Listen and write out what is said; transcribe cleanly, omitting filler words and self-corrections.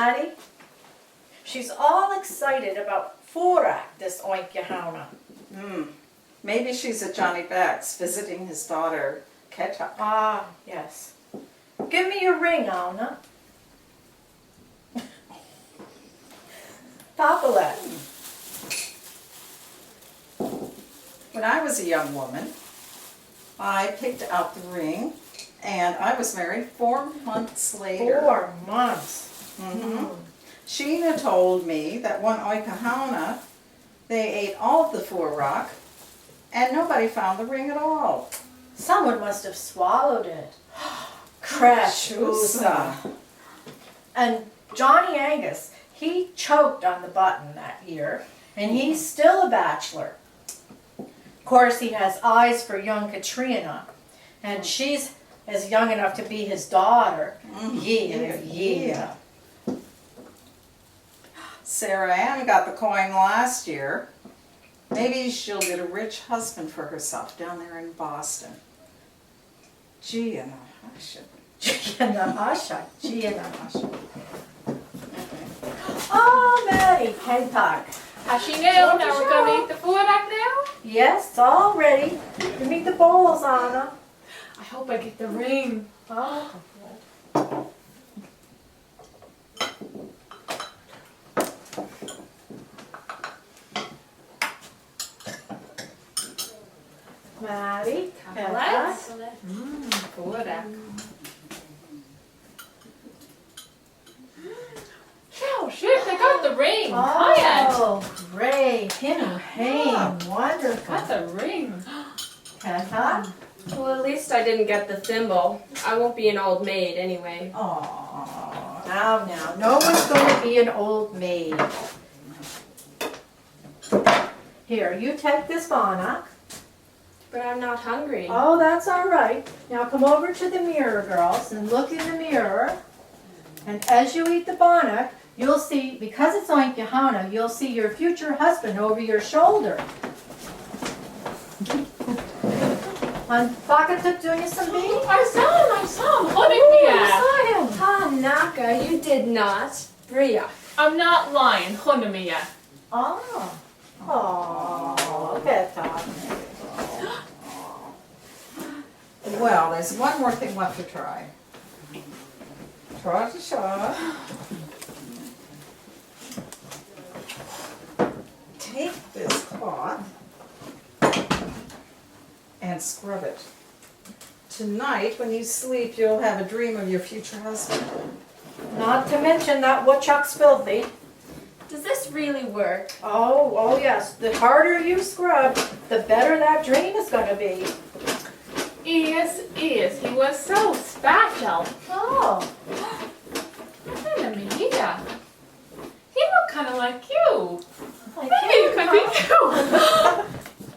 Maddie? She's all excited about Forak, this Oidhche. Maybe she's at Johnny Beck's visiting his daughter, Keta. Ah, yes. Give me your ring, Iona. Papalet. When I was a young woman, I picked out the ring, and I was married 4 months later. 4 months. Sheena told me that one Oidhche, they ate all of the Forak, and nobody found the ring at all. Someone must have swallowed it. Crashusa. And Johnny Angus, he choked on the button that year, and he's still a bachelor. Of course, he has eyes for young Katrina, and she's as young enough to be his daughter. Yeah. Sarah Ann got the coin last year. Maybe she'll get a rich husband for herself down there in Boston. Gianna. Oh, Maddie, Kentuck. As she knew, now we're going to eat the food back now? Yes, it's all ready. Give me the bowls, Anna. I hope I get the ring. Oh, Maddie, Let's. Oh, shit, I got the ring. Highland. Oh, great. Hey, wonderful. Got the ring. Kentuck? Well, at least I didn't get the thimble. I won't be an old maid anyway. Aww. Now, no one's going to be an old maid. Here, you take this bonnet. But I'm not hungry. Oh, that's all right. Now come over to the mirror, girls, and look in the mirror. And as you eat the bonnet, you'll see, because it's Oidhche, you'll see your future husband over your shoulder. And Bòcan took doing some beans? I saw him. Holding me I saw him. Naka, you did not. Bria. I'm not lying. Holding me yet. Oh. Oh, Kentuck. Well, there's one more thing left to try. Tra-ta-ta. Take this cloth and scrub it. Tonight, when you sleep, you'll have a dream of your future husband. Not to mention that woodchuck's filthy. Does this really work? Oh yes. The harder you scrub, the better that dream is going to be. Yes. He was so special. Oh. Look at him here. He looked kind of like